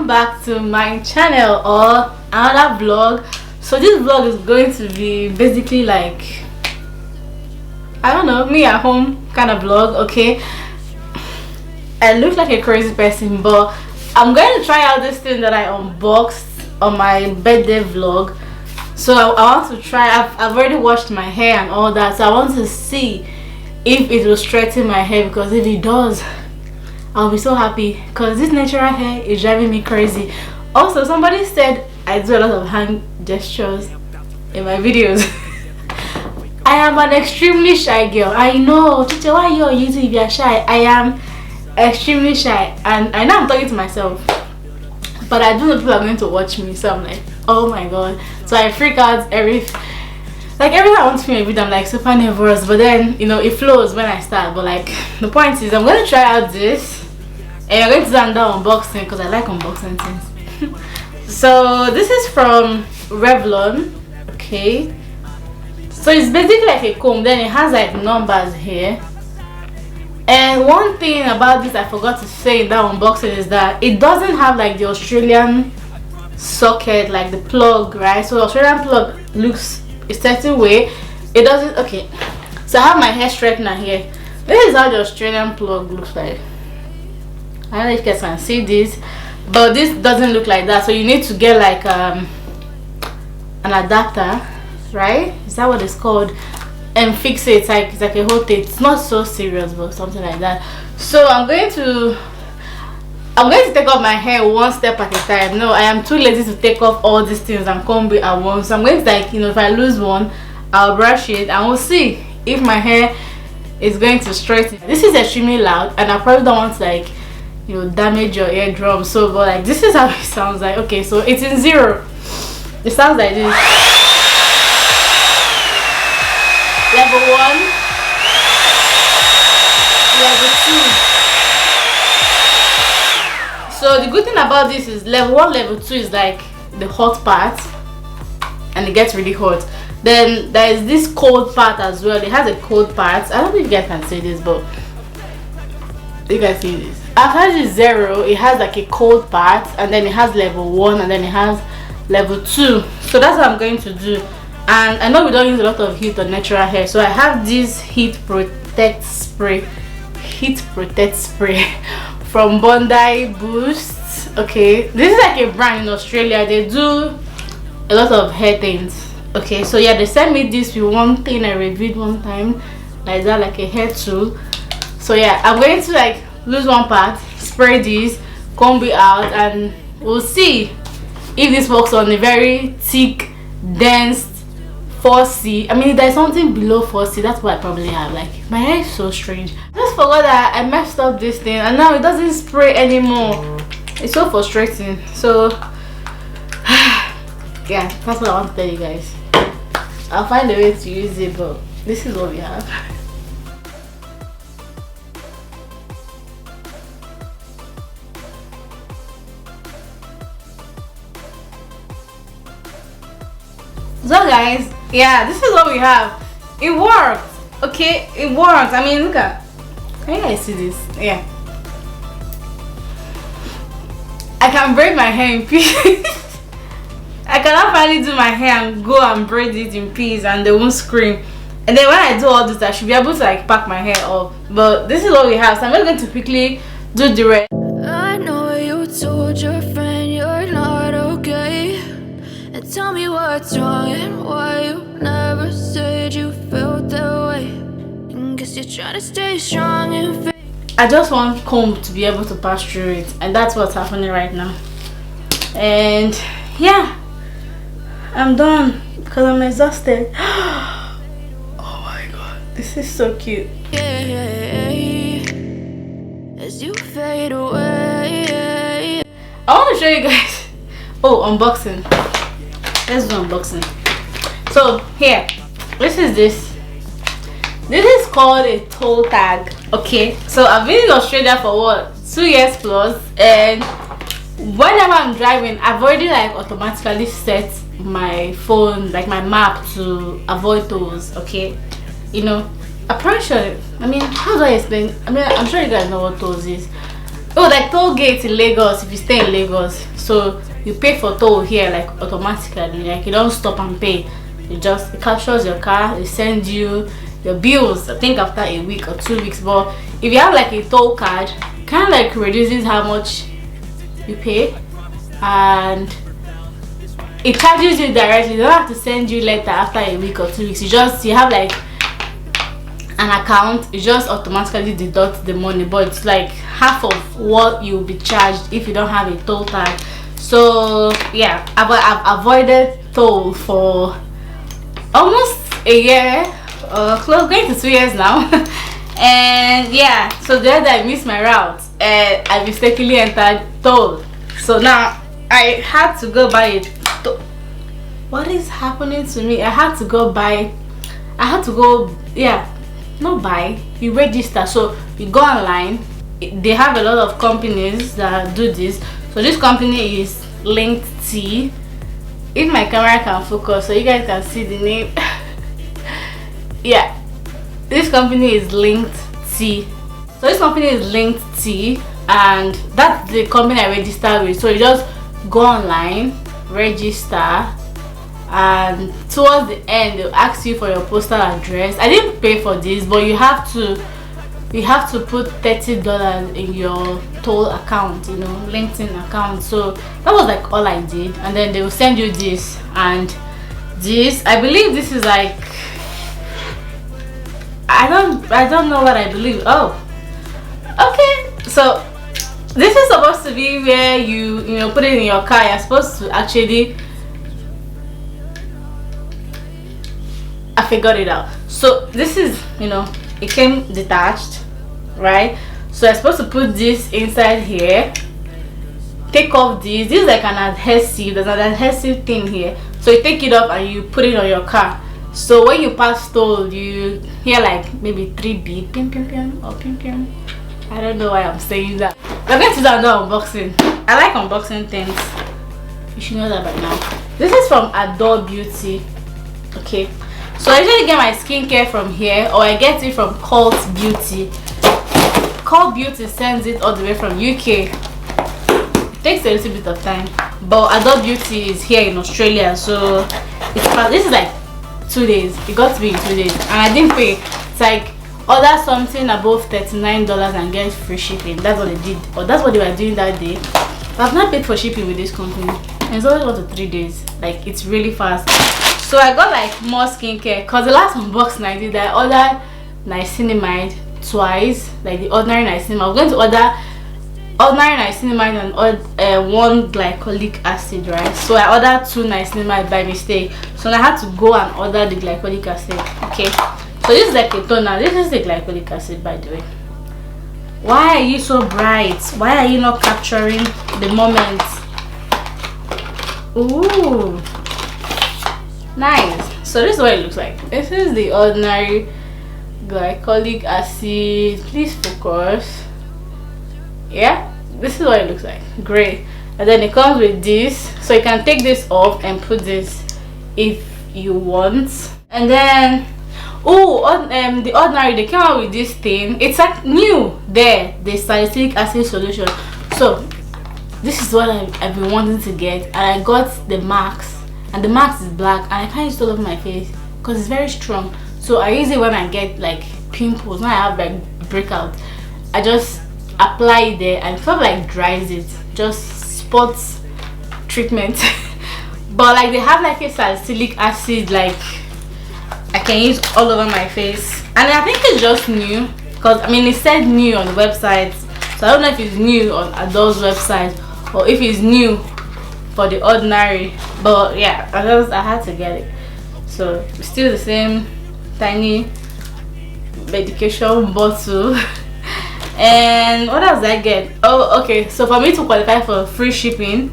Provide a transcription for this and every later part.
back to my channel or another vlog. So this vlog is going to be basically like, I don't know, me at home kind of vlog. Okay, I look like a crazy person, but I'm going to try out this thing that I unboxed on my birthday vlog. So I want to try. I've already washed my hair and all that, so I want to see if it will straighten my hair, because if it does, I'll be so happy, because this natural hair is driving me crazy. Also, somebody said I do a lot of hand gestures in my videos. I am an extremely shy girl. I know, teacher, why are you on YouTube if you're shy? I am extremely shy, and I know I'm talking to myself, but I do know people are going to watch me, so I'm like, oh my god. So I freak out every time I want to film a video. I'm like super nervous, but then you know it flows when I start. But like the point is, I'm going to try out this, and I'm going to do another unboxing because I like unboxing things. So this is from Revlon. Okay, so it's basically like a comb, then it has like numbers here. And one thing about this I forgot to say in that unboxing is that it doesn't have like the Australian socket, like the plug, right? So the Australian plug looks a certain way. It doesn't. Okay, so I have my hair straightener here. This is how the Australian plug looks like. I don't know if you guys can see this, but this doesn't look like that. So you need to get like an adapter, right? Is that what it's called? And fix it. It's like a whole thing. It's not so serious, but something like that. So I'm going to take off my hair one step at a time. No, I am too lazy to take off all these things and comb it at once. So I'm going to, like, you know, if I lose one, I'll brush it and we'll see if my hair is going to straighten. This is extremely loud, and I probably don't want to, like, you know, damage your eardrum. So, but like, this is how it sounds like. Okay, so it's in 0. It sounds like this. Level 1, level 2. So the good thing about this is level 1, level 2 is like the hot part, and it gets really hot. Then there is this cold part as well. It has a cold part. I don't know if you guys can see this, but you guys see this. After this 0, it has like a cold part, and then it has level 1, and then it has level 2. So that's what I'm going to do. And I know we don't use a lot of heat on natural hair, so I have this heat protect spray from Bondi Boost. Okay, this is like a brand in Australia. They do a lot of hair things. Okay, so yeah, they sent me this with one thing I reviewed one time, like that, like a hair tool. So yeah, I'm going to like lose one part, spray this, comb it out, and we'll see if this works on a very thick, dense 4C. I mean, there's something below 4C. That's what I probably have. Like, my hair is so strange. I just forgot that I messed up this thing, and now it doesn't spray anymore. It's so frustrating. So yeah, that's what I want to tell you guys. I'll find a way to use it, but this is what we have. So guys, yeah, this is what we have. It works. Okay, it works. I mean, look at, can you guys see this? Yeah, I can braid my hair in peace. I cannot finally do my hair and go and braid it in peace, and they won't scream. And then when I do all this, I should be able to like pack my hair up. But this is what we have, so I'm not going to quickly do the rest. I know you told your friend you're not okay, and tell me what's wrong and why you never said you felt that way. And guess you're trying to stay strong and fake. I just want comb to be able to pass through it, and that's what's happening right now. And yeah, I'm done because I'm exhausted. Oh my god, this is so cute. As you fade away, I want to show you guys. Oh, unboxing. Let's do unboxing. So here, this is called a toe tag. Okay, so I've been in Australia for what, 2 years plus, and whenever I'm driving, I've already like automatically set my phone, like my map, to avoid tolls. Okay, you know, I'm pretty sure. I mean, how do I explain? I mean, I'm sure you guys know what tolls is. Oh, like toll gates in Lagos if you stay in Lagos. so you pay for toll here like automatically, like you don't stop and pay. It captures your car, it sends you your bills, I think after a week or 2 weeks. But if you have like a toll card, kind of like reduces how much you pay, and it charges you directly. They don't have to send you letter after a week or 2 weeks. You have like an account, it just automatically deducts the money, but it's like half of what you'll be charged if you don't have a toll tag. So yeah, I've avoided toll for almost a year, close going to 2 years now. And yeah, so the other day I missed my route and I mistakenly entered toll. So now I had to go buy it. What is happening to me? I had to go, yeah, not buy, you register. So you go online, they have a lot of companies that do this. So this company is Linked T. If my camera can focus so you guys can see the name. Yeah, this company is Linked T. So this company is Linked T, and that's the company I registered with. So you just go online, register, and towards the end they'll ask you for your postal address. I didn't pay for this, but you have to put $30 in your toll account, you know, LinkedIn account. So that was like all I did, and then they will send you this, and this, I believe this is like, I don't know what I believe. Oh, okay, so this is supposed to be where you know, put it in your car. You're supposed to actually, I figured it out. So this is, you know, it came detached, right? So I'm supposed to put this inside here, take off this is like an adhesive, there's an adhesive thing here, so you take it off and you put it on your car. So when you pass toll, you hear like maybe 3 beep, pim pim pim, or pim pim. I don't know why I'm saying that. We're going to do another unboxing. I like unboxing things, you should know that by now. This is from Adore Beauty. Okay, so I usually get my skincare from here, or I get it from Cult Beauty. Cult Beauty sends it all the way from UK. It takes a little bit of time, but Adore Beauty is here in Australia, so it's fast. This is like 2 days. It got to be in 2 days, and I didn't pay. It's like order something above $39 and get free shipping. That's what they did, or that's what they were doing that day. But I've not paid for shipping with this company, and it's always 1 to 3 days. Like, it's really fast. So I got like more skincare, because the last unboxing I did, I ordered niacinamide twice, like the ordinary niacinamide. I was going to order ordinary niacinamide and 1 glycolic acid, right? So I ordered 2 niacinamide by mistake, so I had to go and order the glycolic acid. Okay, so this is like a toner. This is the glycolic acid, by the way. Why are you so bright? Why are you not capturing the moment? Ooh, nice. So this is what it looks like. This is the ordinary glycolic acid. Please focus. Yeah, this is what it looks like. Great. And then it comes with this, so you can take this off and put this if you want. And then the ordinary, they came out with this thing. It's like new there, the salicylic acid solution. So this is what I've been wanting to get, and I got the max, and the max is black, and I can't use it all over my face because it's very strong. So I use it when I get like pimples, when I have like breakout. I just apply it there, and it sort of like dries it, just spots treatment. But like they have like a salicylic acid, like I can use all over my face, and I think it's just new, because I mean it said new on the website, so I don't know if it's new on Adore's website or if it's new for the ordinary. But yeah, I had to get it. So it's still the same tiny medication bottle. And what else did I get? Oh, okay, so for me to qualify for free shipping,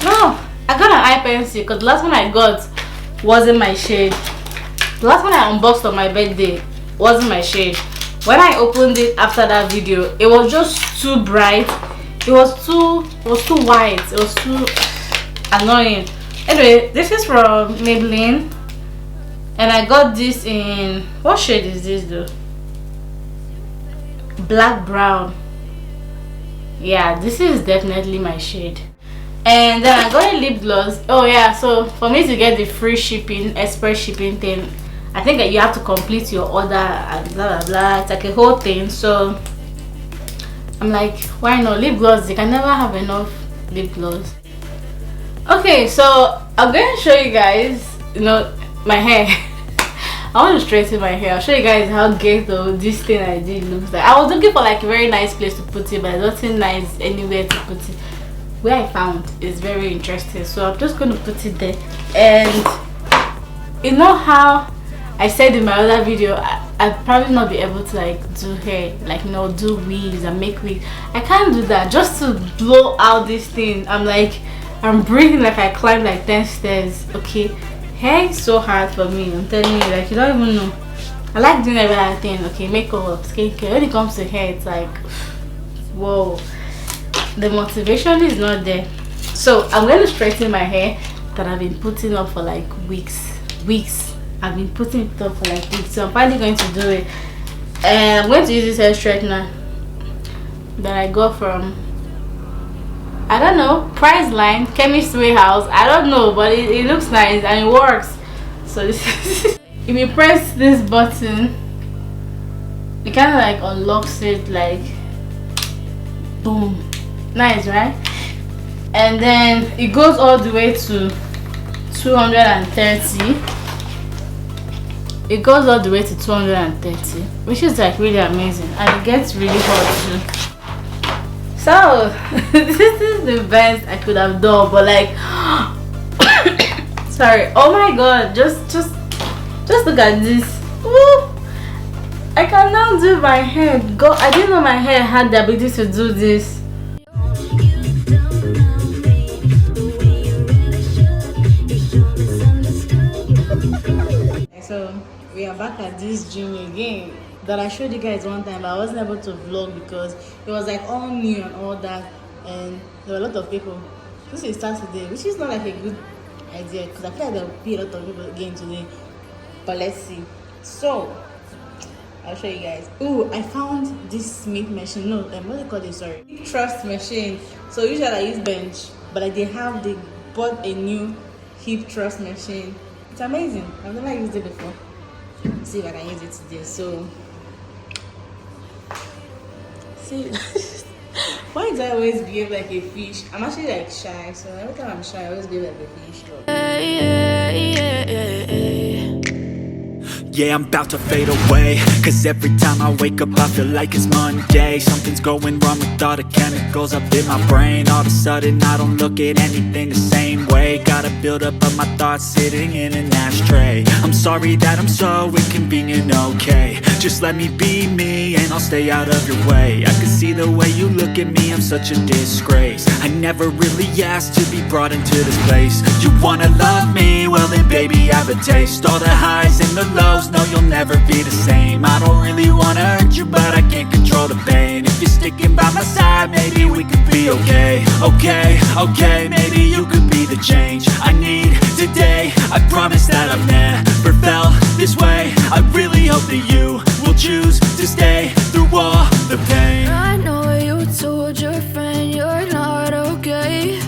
no, I got an eye pencil, because the last one I got wasn't my shade. The last one I unboxed on my birthday wasn't my shade. When I opened it after that video, it was just too bright. It was too white. It was too annoying. Anyway, this is from Maybelline, and I got this in, what shade is this though? Black brown. Yeah, this is definitely my shade. And then I got a lip gloss. Oh yeah, so for me to get the free shipping, express shipping thing, I think that you have to complete your order and blah blah blah. It's like a whole thing. So I'm like, why not lip gloss? You can never have enough lip gloss. Okay, so I'm going to show you guys, my hair. I want to straighten my hair. I'll show you guys how ghetto this thing I did looks like. I was looking for like a very nice place to put it, but there's nothing nice anywhere to put it. Where I found is very interesting, so I'm just going to put it there. And you know how I said in my other video, I'd probably not be able to like do hair, like do wigs and make wigs. I can't do that. Just to blow out this thing, I'm breathing like I climbed like 10 stairs. Okay, hair is so hard for me. I'm telling you, like you don't even know. I like doing every other thing. Okay, makeup, skincare. When it comes to hair, it's like, whoa, the motivation is not there. So I'm going to straighten my hair that I've been putting up for like weeks. I've been putting it up for like weeks, so I'm finally going to do it. And I'm going to use this hair straightener that I got from, I don't know, Price Line, Chemistry House. I don't know, but it looks nice and it works. So this is if you press this button, it kind of like unlocks it, like boom. Nice, right? And then it goes all the way to 230. It goes all the way to 230, which is like really amazing, and it gets really hot too. So this is the best I could have done, but like sorry, oh my god, just look at this. Woo! I can now do my hair. God, I didn't know my hair had the ability to do this. So we are back at this gym again that I showed you guys one time, but I wasn't able to vlog because it was like all new and all that, and there were a lot of people. This is Saturday, which is not like a good idea because I feel like there will be a lot of people again today, but let's see. So I'll show you guys. Oh, I found this Smith machine. No, what do you call it? Sorry, Trust machine. So usually I use bench, but like they bought a new hip thrust machine. It's amazing. I've never used it before. Let's see if I can use it today. So see, why do I always behave like a fish? I'm actually like shy, so every time I'm shy I always behave like a fish. Yeah, I'm about to fade away, cause every time I wake up I feel like it's Monday. Something's going wrong with all the chemicals up in my brain. All of a sudden I don't look at anything the same way. Got a buildup of my thoughts sitting in an ashtray. I'm sorry that I'm so inconvenient, okay. Just let me be me and I'll stay out of your way. I can see the way you look at me, I'm such a disgrace. I never really asked to be brought into this place. You wanna love me? Well then baby I have a taste. All the highs and the lows, no you'll never be the same. I don't really wanna hurt you, but I can't control the pain. If you're sticking by my side, maybe we could be okay. Okay, maybe you could be the change I need today. I promise that I've never felt this way. I really hope that you will choose to stay through all the pain. I know you told your friend you're not okay,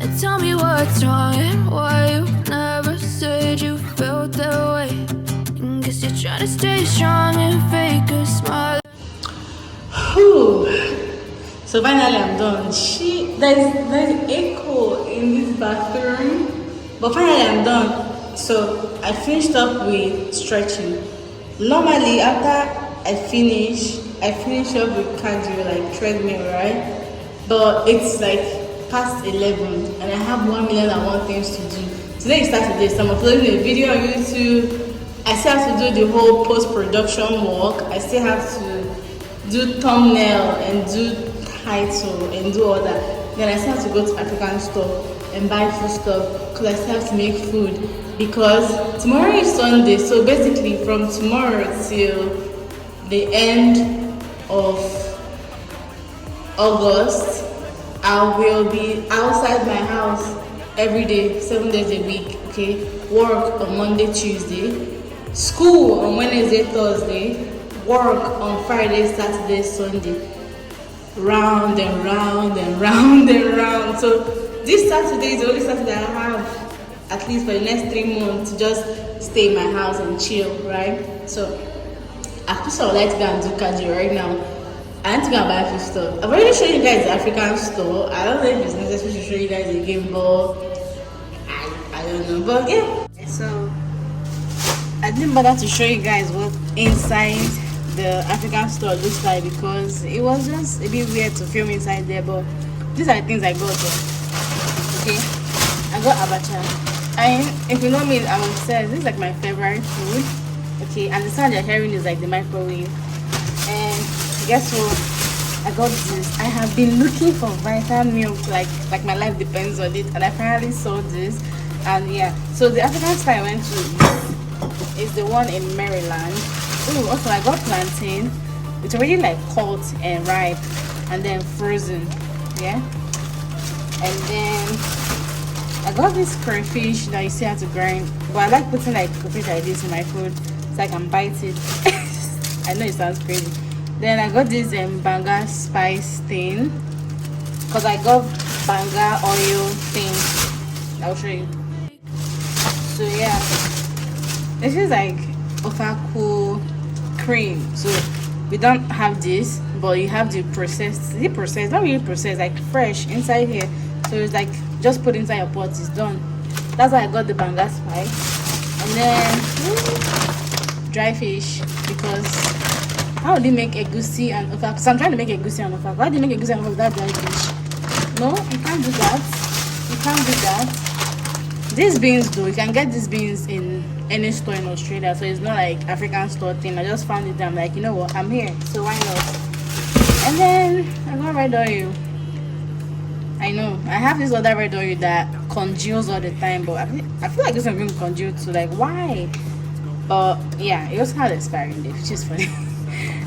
and tell me what's wrong and why you never said you felt that way. Guess you're trying to stay strong and fake a smile. So finally I'm done. There's echo in this bathroom, but finally I'm done. So I finished up with stretching. Normally after I finish up with cardio, like treadmill, right? But it's like past 11 and I have 1,000,001 things to do. Today is Saturday, so I'm uploading a video on YouTube. I still have to do the whole post-production work. I still have to do thumbnail and do title and do all that. Then I still have to go to African store and buy food stuff because I still have to make food, because tomorrow is Sunday. So basically from tomorrow till the end of August, I will be outside my house every day, 7 days a week. Okay, work on Monday, Tuesday, school on Wednesday, Thursday, work on Friday, Saturday, Sunday, round and round and round and round. So this Saturday is the only Saturday I have, at least for the next 3 months, to just stay in my house and chill, right? So I just would like to go and do cardio right now. I need to go and buy food stuff. I've already shown you guys the African store. I don't know if it's necessary to show you guys again, but I don't know. But yeah. So I didn't bother to show you guys what inside the African store looks like because it was just a bit weird to film inside there. But these are the things I got though. Okay, I got abacha. And if you know me, I'm obsessed. This is like my favorite food. Okay, and the sound you're hearing is like the microwave. And guess what? I got this. I have been looking for vitamin milk, like my life depends on it, and I finally saw this. And yeah, so the African store I went to is the one in Maryland. Oh, also I got plantain. It's already like cut and ripe, and then frozen. Yeah, and then I got this crayfish that you see how to grind, but I like putting like crayfish like this in my food so I can bite it. I know it sounds crazy. Then I got this banga spice thing because I got banga oil thing. I'll show you. So yeah, this is like ofaku cream. So we don't have this, but you have the processed. The processed, not really processed, like fresh inside here. So it's like just put inside your pot. It's done. That's why I got the banga spice. And then dry fish because. How do you make egusi and ofa? So I'm trying to make egusi and ofa. Why do you make egusi and ofa without dry fish? No, you can't do that. You can't do that. These beans though, you can get these beans in any store in Australia. So it's not like African store thing. I just found it and I'm like, you know what, I'm here. So why not? And then I got red oil. I know. I have this other red oil that congeals all the time, but I feel like this one going to congeal too. Like why? But yeah, it also had expiring date, which is funny.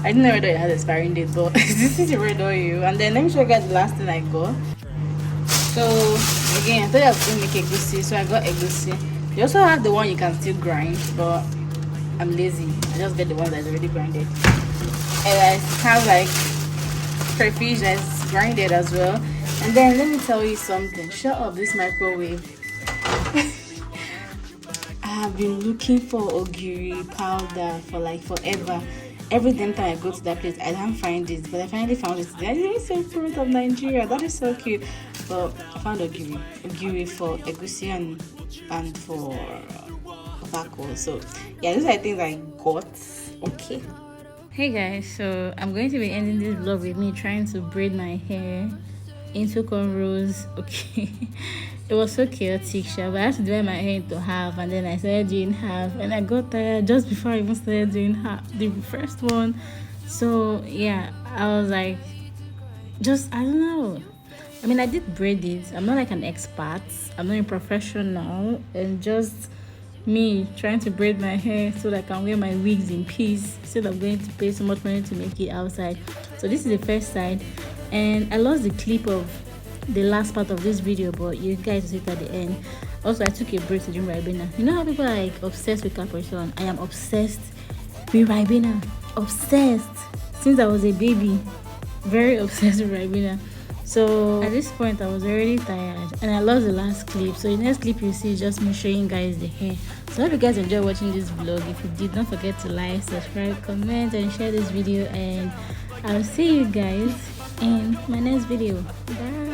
I didn't know red oil had expiring date, but this is the red oil. And then let me show you guys the last thing I got. So again, I thought I was going to make egusi, so I got egusi. You also have the one you can still grind, but I'm lazy. I just get the one that's already grinded. And I have like crayfish that's grinded as well. And then let me tell you something. Shut up, this microwave. I have been looking for ogiri powder for like forever. Every damn time I go to that place, I don't find it, but I finally found it today. It's so fruit of Nigeria. That is so cute. But I found ogiri for egusi and for ovako. So yeah, these are things I got. Okay. Hey guys, so I'm going to be ending this vlog with me trying to braid my hair into cornrows. Okay. It was so chaotic, but I had to do my hair into half, and then I started doing half, and I got tired just before I even started doing half, the first one. So yeah, I was like, I don't know. I mean, I did braid it. I'm not like an expert. I'm not a professional, and just me trying to braid my hair so that I can wear my wigs in peace instead of going to pay so much money to make it outside. So this is the first side, and I lost the clip of the last part of this video, but you guys see it at the end. Also, I took a break to drink Ribena. You know how people are like obsessed with Capricorn? I am obsessed with Ribena. Obsessed since I was a baby. Very obsessed with Ribena. So at this point I was already tired and I lost the last clip. So the next clip you see is just me showing you guys the hair. So I hope you guys enjoy watching this vlog. If you did, don't forget to like, subscribe, comment and share this video, and I'll see you guys in my next video. Bye.